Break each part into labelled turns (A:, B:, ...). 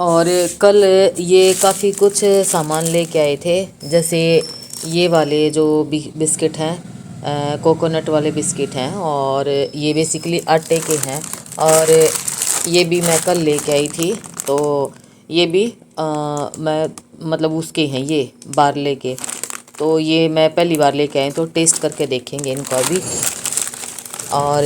A: और कल ये काफ़ी कुछ सामान लेके आए थे, जैसे ये वाले जो बिस्किट हैं, कोकोनट वाले बिस्किट हैं, और ये बेसिकली आटे के हैं। और ये भी मैं कल लेके आई थी, तो ये भी मैं मतलब उसके हैं, ये बारले के। तो ये मैं पहली बार लेके आई, तो टेस्ट करके देखेंगे इनको अभी। और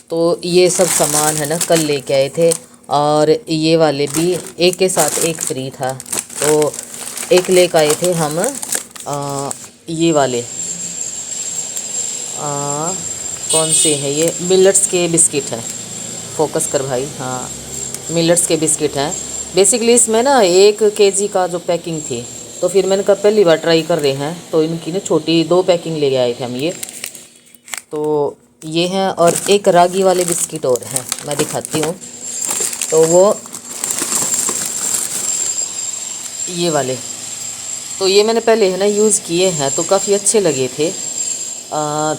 A: तो ये सब सामान है ना कल लेके आए थे। और ये वाले भी एक के साथ एक फ्री था, तो एक लेके आए थे हम ये वाले कौन से हैं, ये मिलेट्स के बिस्किट हैं। फोकस कर भाई, हाँ मिलेट्स के बिस्किट हैं। बेसिकली इसमें ना 1 kg का जो पैकिंग थी, तो फिर मैंने कहा पहली बार ट्राई कर रहे हैं, तो इनकी ना छोटी 2 पैकिंग ले आए थे हम ये। तो ये हैं, और एक रागी वाले बिस्किट और हैं, मैं दिखाती हूँ। तो वो ये वाले, तो ये मैंने पहले है ना यूज़ किए हैं, तो काफ़ी अच्छे लगे थे।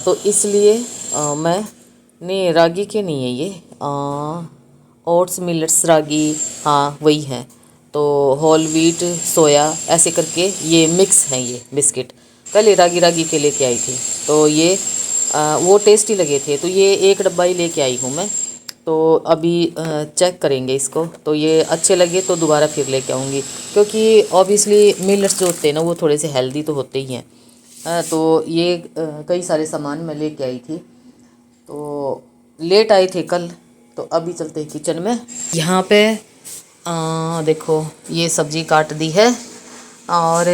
A: तो इसलिए मैंने रागी के नहीं है ये, ओट्स मिलेट्स रागी, हाँ वही हैं। तो होल व्हीट सोया ऐसे करके ये मिक्स हैं ये बिस्किट। पहले रागी रागी के लेके आई थी, तो ये वो टेस्टी लगे थे, तो ये एक डब्बा ही लेके आई हूँ मैं। तो अभी चेक करेंगे इसको, तो ये अच्छे लगे तो दोबारा फिर लेके आऊँगी, क्योंकि ऑब्वियसली मिलेट्स जो होते हैं ना वो थोड़े से हेल्दी तो होते ही हैं। तो ये कई सारे सामान मैं लेके आई थी, तो लेट आए थे कल। तो अभी चलते हैं किचन में। यहाँ पे देखो ये सब्ज़ी काट दी है, और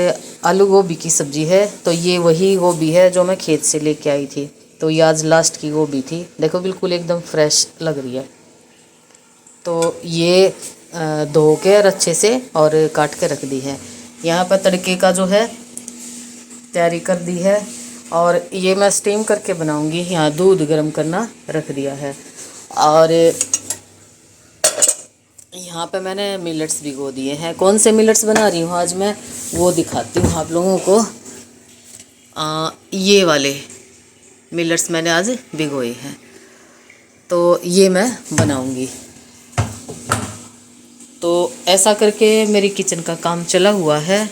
A: आलू गोभी की सब्ज़ी है। तो ये वही गोभी है जो मैं खेत से लेके आई थी, तो ये आज लास्ट की गोभी थी। देखो बिल्कुल एकदम फ्रेश लग रही है। तो ये धो के और अच्छे से और काट के रख दी है। यहाँ पर तड़के का जो है तैयारी कर दी है, और ये मैं स्टीम करके बनाऊंगी। यहाँ दूध गर्म करना रख दिया है, और यहाँ पे मैंने मिलेट्स भिगो दिए हैं। कौन से मिलेट्स बना रही हूँ आज मैं, वो दिखाती हूँ आप लोगों को। ये वाले मिलेट्स मैंने आज भिगोए हैं, तो ये मैं बनाऊंगी। तो ऐसा करके मेरी किचन का काम चला हुआ है।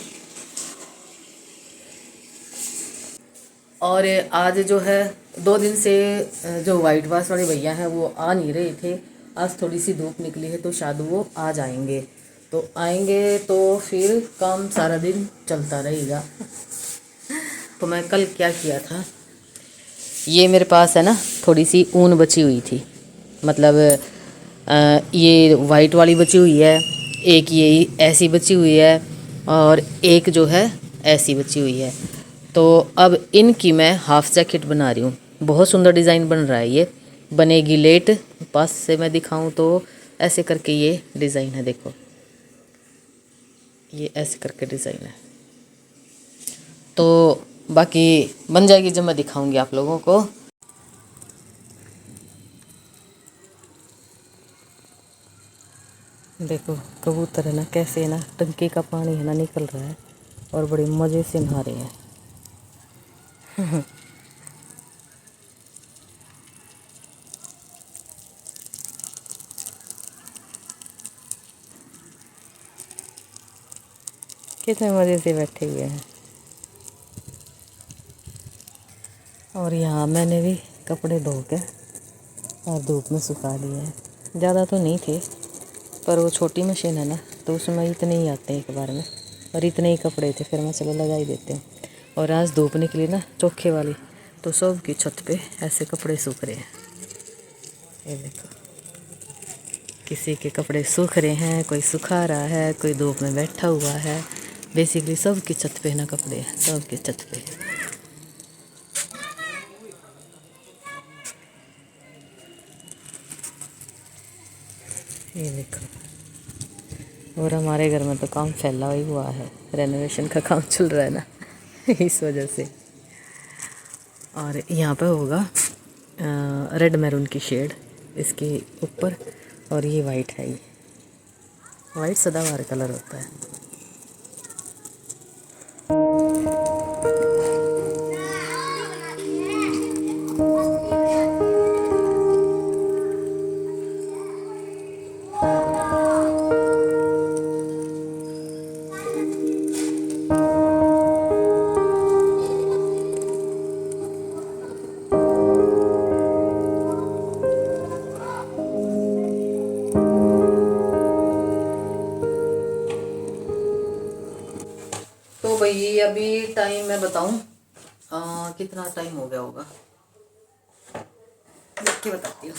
A: और आज जो है 2 दिन से जो वाइट वाश वाले भैया हैं वो आ नहीं रहे थे। आज थोड़ी सी धूप निकली है, तो शायद वो आ जाएंगे। तो आएंगे तो फिर काम सारा दिन चलता रहेगा। तो मैं कल क्या किया था, ये मेरे पास है ना थोड़ी सी ऊन बची हुई थी, मतलब ये वाइट वाली बची हुई है, एक ये ऐसी बची हुई है, और एक जो है ऐसी बची हुई है। तो अब इनकी मैं हाफ जैकेट बना रही हूँ। बहुत सुंदर डिज़ाइन बन रहा है, ये बनेगी लेट। पास से मैं दिखाऊं तो ऐसे करके ये डिज़ाइन है, देखो ये ऐसे करके डिज़ाइन है। तो बाकी बन जाएगी जब मैं दिखाऊंगी आप लोगों को। देखो कबूतर है ना, कैसे है ना टंकी का पानी है ना निकल रहा है, और बड़े मज़े से नहा रहे हैं। कितने मज़े से बैठे हुए हैं। और यहाँ मैंने भी कपड़े धो के और धूप में सुखा दिए हैं। ज़्यादा तो नहीं थे, पर वो छोटी मशीन है ना, तो उसमें इतने ही आते हैं एक बार में, और इतने ही कपड़े थे, फिर मैं चलो लगा ही देते हैं। और आज धूप निकली ना चोखे वाली, तो सब की छत पे ऐसे कपड़े सूख रहे हैं। ये देखो, किसी के कपड़े सूख रहे हैं, कोई सुखा रहा है, कोई धूप में बैठा हुआ है। बेसिकली सब की छत पे ना कपड़े हैं, सब की छत पे। ये देखो, और हमारे घर में तो काम फैला ही हुआ है, रेनोवेशन का काम चल रहा है ना इस वजह से। और यहाँ पे होगा रेड मैरून की शेड इसके ऊपर, और ये वाइट है। ये वाइट सदाबहार कलर होता है। भाई अभी टाइम मैं बताऊं कितना टाइम हो गया होगा, देख के बताती हूँ।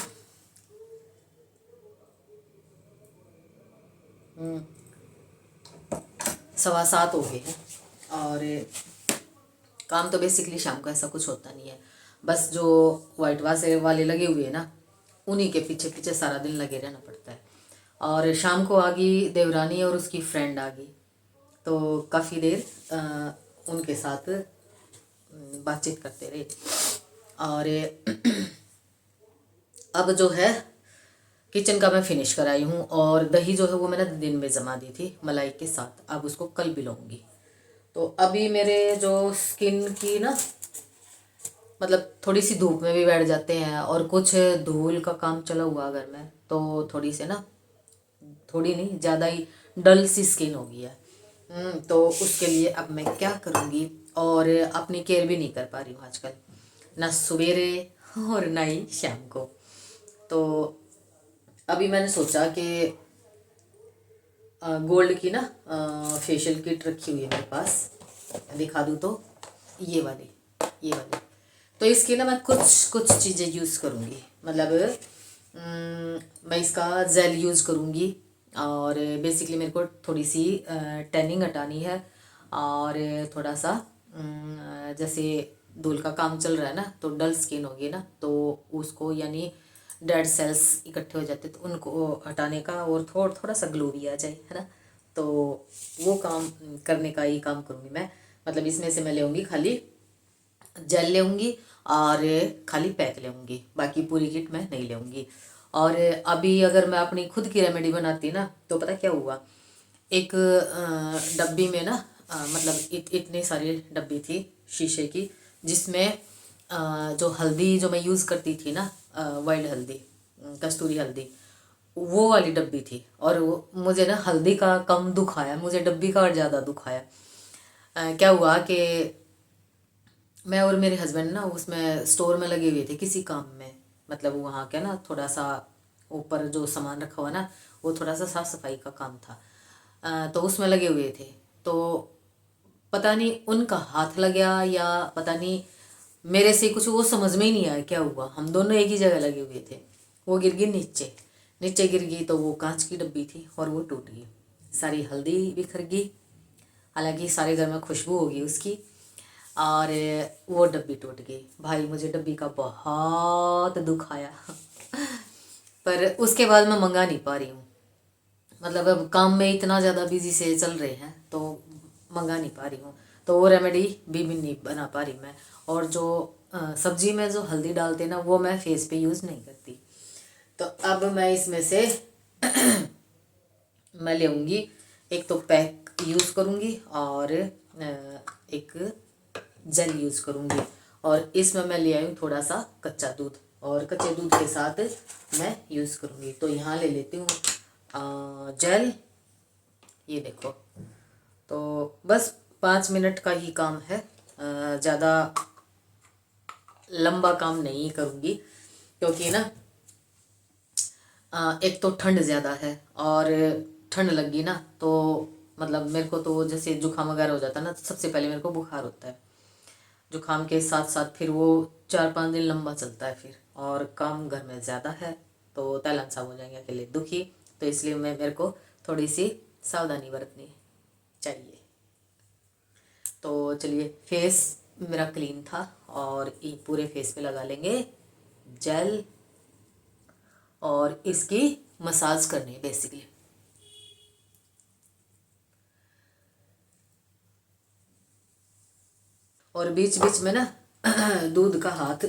A: 7:15 हो गए हैं। और काम तो बेसिकली शाम को ऐसा कुछ होता नहीं है, बस जो वाइट वाश वाले लगे हुए हैं ना, उन्हीं के पीछे पीछे सारा दिन लगे रहना पड़ता है। और शाम को आ गई देवरानी और उसकी फ्रेंड आ गई, तो काफ़ी देर उनके साथ बातचीत करते रहे। और अब जो है किचन का मैं फिनिश कराई हूँ, और दही जो है वो मैंने दिन में जमा दी थी मलाई के साथ, अब उसको कल भी लाऊंगी। तो अभी मेरे जो स्किन की ना, मतलब थोड़ी सी धूप में भी बैठ जाते हैं, और कुछ धूल का काम चला हुआ अगर मैं, तो थोड़ी से ना, थोड़ी नहीं ज़्यादा ही डल सी स्किन हो गई है। तो उसके लिए अब मैं क्या करूँगी, और अपनी केयर भी नहीं कर पा रही हूँ आजकल, ना सवेरे और ना ही शाम को। तो अभी मैंने सोचा कि गोल्ड की ना फेशियल किट रखी हुई है मेरे पास, दिखा दूँ तो ये वाली तो इसकी ना मैं कुछ कुछ चीज़ें यूज़ करूँगी। मतलब मैं इसका जेल यूज़ करूँगी, और बेसिकली मेरे को थोड़ी सी टैनिंग हटानी है, और थोड़ा सा जैसे धूल का काम चल रहा है ना, तो डल स्किन होगी ना, तो उसको यानी डेड सेल्स इकट्ठे हो जाते तो उनको हटाने का, और थोड़ा सा ग्लो भी आ जाए, है ना। तो वो काम करने का ही काम करूँगी मैं। मतलब इसमें से मैं लेऊँगी खाली जेल लेऊँगी, और खाली पैक लेऊँगी, बाकी पूरी किट मैं नहीं लेऊँगी। और अभी अगर मैं अपनी खुद की रेमेडी बनाती ना, तो पता क्या हुआ, एक डब्बी में ना मतलब इतनी सारी डब्बी थी शीशे की, जिसमें जो हल्दी जो मैं यूज़ करती थी ना, वाइल्ड हल्दी, कस्तूरी हल्दी, वो वाली डब्बी थी। और मुझे ना हल्दी का कम दुख आया, मुझे डब्बी का और ज़्यादा दुख आया। क्या हुआ कि मैं और मेरे हस्बैंड ना उसमें स्टोर में लगे हुए थे किसी काम में, मतलब वहाँ क्या ना, थोड़ा सा ऊपर जो सामान रखा हुआ ना, वो थोड़ा सा साफ सफाई का काम था। तो उसमें लगे हुए थे, तो पता नहीं उनका हाथ लग गया या पता नहीं मेरे से कुछ, वो समझ में ही नहीं आया क्या हुआ। हम दोनों एक ही जगह लगे हुए थे, वो गिर गई नीचे, नीचे गिर गई तो वो कांच की डब्बी थी और वो टूट गई, सारी हल्दी बिखर गई। हालांकि सारे घर में खुशबू होगी उसकी, और वो डब्बी टूट गई। भाई मुझे डब्बी का बहुत दुख आया पर उसके बाद मैं मंगा नहीं पा रही हूँ, मतलब अब काम में इतना ज़्यादा बिजी से चल रहे हैं, तो मंगा नहीं पा रही हूँ। तो वो रेमेडी भी नहीं बना पा रही मैं। और जो सब्जी में जो हल्दी डालते हैं ना, वो मैं फेस पे यूज़ नहीं करती। तो अब मैं इसमें से मैं लेऊँगी, एक तो पैक यूज़ करूँगी, और एक जेल यूज़ करूँगी। और इसमें मैं ले आई हूँ थोड़ा सा कच्चा दूध, और कच्चे दूध के साथ मैं यूज़ करूँगी। तो यहाँ ले लेती हूँ जेल, ये देखो। तो बस 5 मिनट का ही काम है, ज़्यादा लंबा काम नहीं करूँगी, क्योंकि ना एक तो ठंड ज़्यादा है, और ठंड लगी ना तो मतलब मेरे को तो जैसे जुकाम वगैरह हो जाता है ना, तो सबसे पहले मेरे को बुखार होता है। जुकाम के साथ साथ फिर वो 4-5 दिन लंबा चलता है फिर, और काम घर में ज़्यादा है, तो तैलन साहब हो जाएंगे अकेले दुखी। तो इसलिए मेरे को थोड़ी सी सावधानी बरतनी चाहिए। तो चलिए, फेस मेरा क्लीन था, और ये पूरे फेस पे लगा लेंगे जेल, और इसकी मसाज करनी है बेसिकली। और बीच बीच में ना दूध का हाथ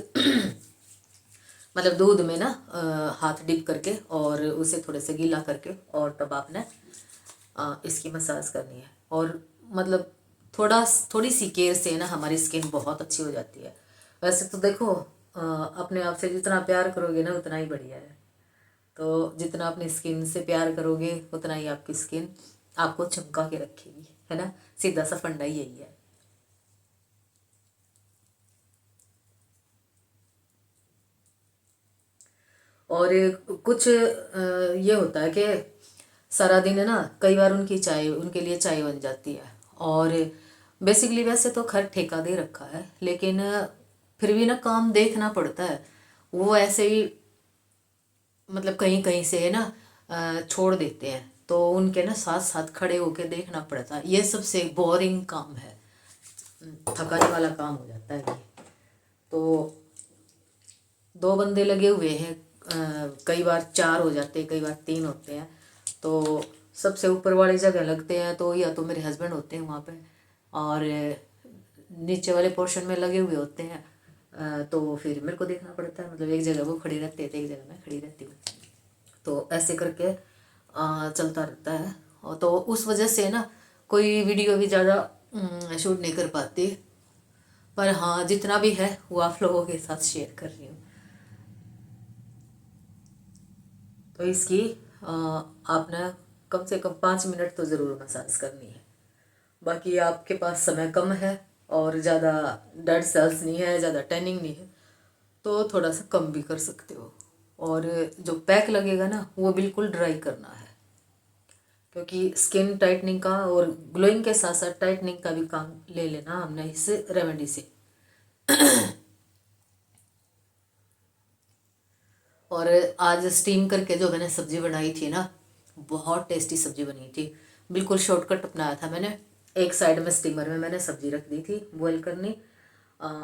A: मतलब दूध में ना हाथ डिप करके, और उसे थोड़े से गीला करके, और तब आपने इसकी मसाज करनी है। और मतलब थोड़ी सी केयर से ना हमारी स्किन बहुत अच्छी हो जाती है। वैसे तो देखो, अपने आप से जितना प्यार करोगे ना उतना ही बढ़िया है। तो जितना अपनी स्किन से प्यार करोगे उतना ही आपकी स्किन आपको चमका के रखेगी, है ना। सीधा सा फंडा ही यही है। और कुछ ये होता है कि सारा दिन है ना, कई बार उनकी चाय, उनके लिए चाय बन जाती है, और बेसिकली वैसे तो खैर ठेका दे रखा है, लेकिन फिर भी ना काम देखना पड़ता है। वो ऐसे ही मतलब कहीं कहीं से है ना छोड़ देते हैं, तो उनके ना साथ साथ खड़े होके देखना पड़ता है। ये सबसे बोरिंग काम है, थकाने वाला काम हो जाता है ये। तो दो बंदे लगे हुए हैं, कई बार चार हो जाते हैं, कई बार तीन होते हैं। तो सबसे ऊपर वाली जगह लगते हैं तो या तो मेरे हस्बैंड होते हैं वहाँ पे, और नीचे वाले पोर्शन में लगे हुए होते हैं। तो फिर मेरे को देखना पड़ता है, मतलब एक जगह वो खड़ी रहती है तो एक जगह मैं खड़ी रहती हूँ। तो ऐसे करके चलता रहता है। और तो उस वजह से ना कोई वीडियो भी ज़्यादा शूट नहीं कर पाती, पर हाँ जितना भी है वो आप लोगों के साथ शेयर कर रही हूँ। तो इसकी आपने कम से कम 5 मिनट तो ज़रूर मसाज करनी है। बाकी आपके पास समय कम है और ज़्यादा डेड सेल्स नहीं है, ज़्यादा टैनिंग नहीं है, तो थोड़ा सा कम भी कर सकते हो। और जो पैक लगेगा ना वो बिल्कुल ड्राई करना है, क्योंकि स्किन टाइटनिंग का और ग्लोइंग के साथ साथ टाइटनिंग का भी काम ले लेना हमने इस रेमेडी से। और आज स्टीम करके जो मैंने सब्ज़ी बनाई थी ना, बहुत टेस्टी सब्ज़ी बनी थी। बिल्कुल शॉर्टकट अपनाया था मैंने। एक साइड में स्टीमर में मैंने सब्ज़ी रख दी थी बॉईल करनी,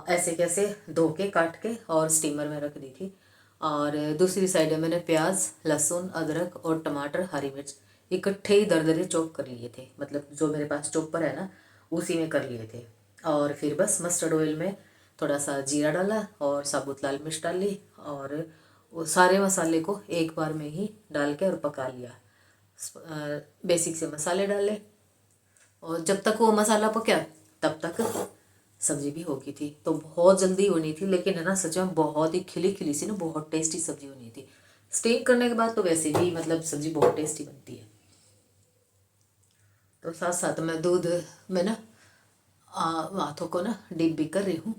A: ऐसे कैसे धो के काट के और स्टीमर में रख दी थी। और दूसरी साइड में मैंने प्याज, लहसुन, अदरक और टमाटर, हरी मिर्च इकट्ठे ही दरदरे चॉप कर लिए थे, मतलब जो मेरे पास चॉपर है ना उसी में कर लिए थे। और फिर बस मस्टर्ड ऑयल में थोड़ा सा जीरा डाला और साबुत लाल मिर्च डाल ली, और वो सारे मसाले को एक बार में ही डाल के और पका लिया। बेसिक से मसाले डाले, और जब तक वो मसाला पका तब तक सब्जी भी हो गई थी। तो बहुत जल्दी होनी थी, लेकिन है ना सच में बहुत ही खिली खिली सी ना बहुत टेस्टी सब्जी बनी थी। स्टीम करने के बाद तो वैसे भी मतलब सब्जी बहुत टेस्टी बनती है। तो साथ साथ मैं दूध में ना हाथों को ना डिप भी कर रही हूँ।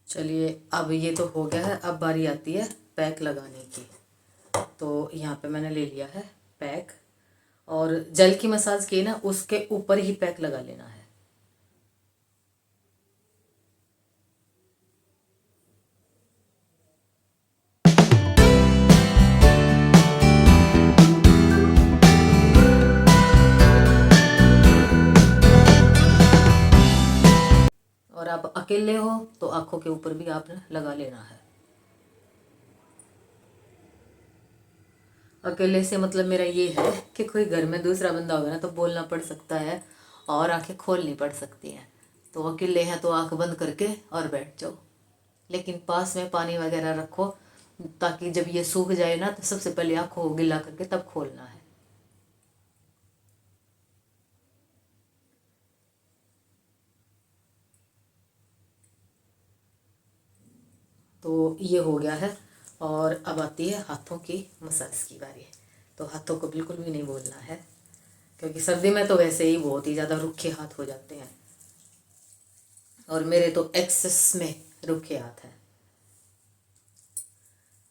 A: चलिए अब ये तो हो गया है, अब बारी आती है पैक लगाने की। तो यहाँ पे मैंने ले लिया है पैक, और जेल की मसाज की ना उसके ऊपर ही पैक लगा लेना है। और आप अकेले हो तो आंखों के ऊपर भी आपने लगा लेना है। अकेले से मतलब मेरा ये है कि कोई घर में दूसरा बंदा होगा ना तो बोलना पड़ सकता है और आंखें खोलनी पड़ सकती हैं। तो अकेले हैं तो आंख बंद करके और बैठ जाओ, लेकिन पास में पानी वगैरह रखो, ताकि जब ये सूख जाए ना तो सबसे पहले आंखों को गिला करके तब खोलना है। तो ये हो गया है, और अब आती है हाथों की मसाज की बारी। तो हाथों को बिल्कुल भी नहीं बोलना है, क्योंकि सर्दी में तो वैसे ही बहुत ही ज़्यादा रुखे हाथ हो जाते हैं, और मेरे तो एक्सेस में रुखे हाथ हैं।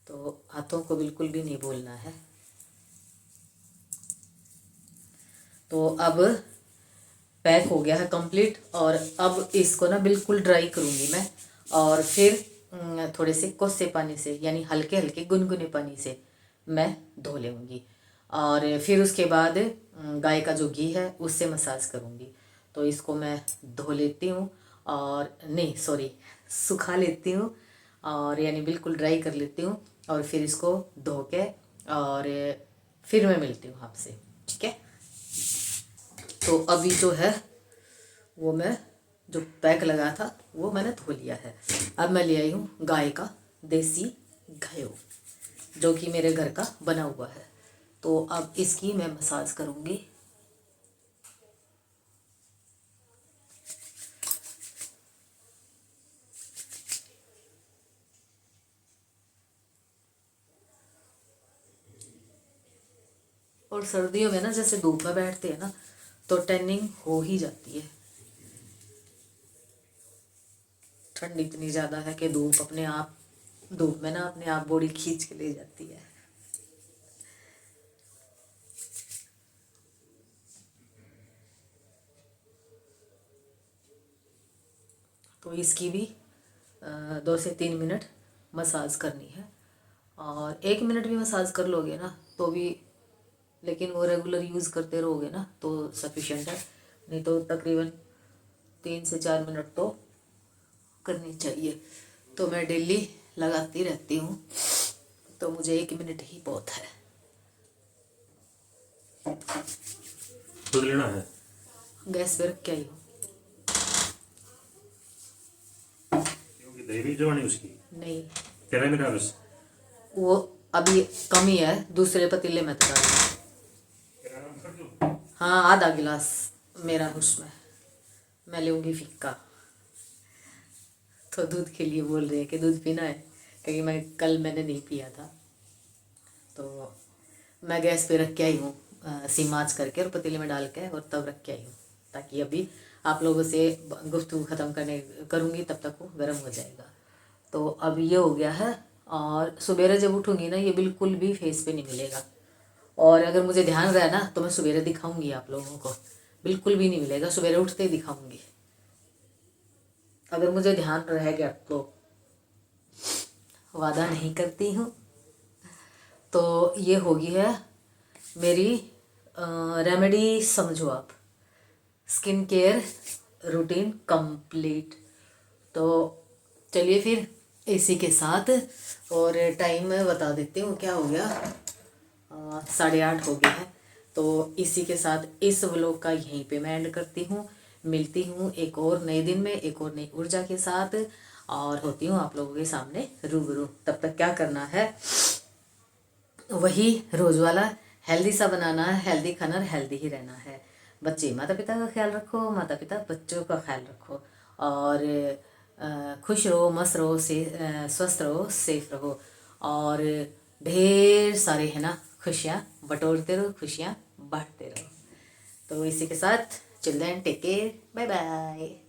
A: तो हाथों को बिल्कुल भी नहीं बोलना है। तो अब पैक हो गया है कंप्लीट, और अब इसको ना बिल्कुल ड्राई करूँगी मैं, और फिर थोड़े से कोसे पानी से यानी हल्के हल्के गुनगुने पानी से मैं धो लूँगी। और फिर उसके बाद गाय का जो घी है उससे मसाज करूँगी। तो इसको मैं धो लेती हूँ, और नहीं सॉरी सुखा लेती हूँ, और यानी बिल्कुल ड्राई कर लेती हूँ, और फिर इसको धो के और फिर मैं मिलती हूँ आपसे, ठीक है। तो अभी जो है वो मैं जो पैक लगा था वो मैंने धो लिया है। अब मैं ले आई हूँ गाय का देसी घयो, जो कि मेरे घर का बना हुआ है। तो अब इसकी मैं मसाज करूँगी। और सर्दियों में ना जैसे धूप में बैठते हैं ना तो टैनिंग हो ही जाती है। ठंड इतनी ज़्यादा है कि धूप अपने आप धूप में ना अपने आप बॉडी खींच के ले जाती है। तो इसकी भी 2 से 3 मिनट मसाज करनी है। और 1 मिनट भी मसाज कर लोगे ना तो भी, लेकिन वो रेगुलर यूज़ करते रहोगे ना तो सफिशेंट है, नहीं तो तकरीबन 3 से 4 मिनट तो करनी चाहिए। तो मैं डेली लगाती रहती हूँ, तो मुझे 1 मिनट ही बहुत है।
B: दूध लेना है,
A: गैस पे रख के आई हूँ।
B: क्योंकि दही भी जवानी उसकी
A: नहीं,
B: तेरा मेरा बस
A: वो अभी कम ही है, दूसरे पतीले में तो डाल। हाँ, आधा गिलास मेरा उसमें, मैं लूँगी फिक्का। तो दूध के लिए बोल रहे हैं कि दूध पीना है, क्योंकि मैंने नहीं पिया था। तो मैं गैस पे रख के आई हूँ, सिम आँच करके और पतीले में डाल के, और तब रख के आई हूँ, ताकि अभी आप लोगों से गुफ्तगू ख़त्म करूँगी तब तक वो गर्म हो जाएगा। तो अब ये हो गया है, और सवेरे जब उठूँगी ना ये बिल्कुल भी फेस पे नहीं मिलेगा, और अगर मुझे ध्यान रहा ना तो मैं सवेरे दिखाऊंगी आप लोगों को, बिल्कुल भी नहीं मिलेगा, सवेरे उठते ही दिखाऊंगी अगर मुझे ध्यान रह गया तो, वादा नहीं करती हूँ। तो ये होगी है मेरी रेमेडी, समझो आप, स्किन केयर रूटीन कंप्लीट। तो चलिए फिर इसी के साथ, और टाइम मैं बता देती हूँ क्या हो गया, 8:30 हो गया है। तो इसी के साथ इस व्लॉग का यहीं पे मैं एंड करती हूँ। मिलती हूँ एक और नए दिन में, एक और नई ऊर्जा के साथ, और होती हूँ आप लोगों के सामने रूबरू। तब तक क्या करना है, वही रोज़ वाला, हेल्दी सा बनाना है, हेल्दी खाना और हेल्दी ही रहना है। बच्चे माता पिता का ख्याल रखो, माता पिता बच्चों का ख्याल रखो, और खुश रहो, मस्त रहो, स्वस्थ रहो, सेफ रहो, और ढेर सारे है ना खुशियाँ बटोरते रहो, खुशियाँ बांटते रहो। तो इसी के साथ children take care, bye bye.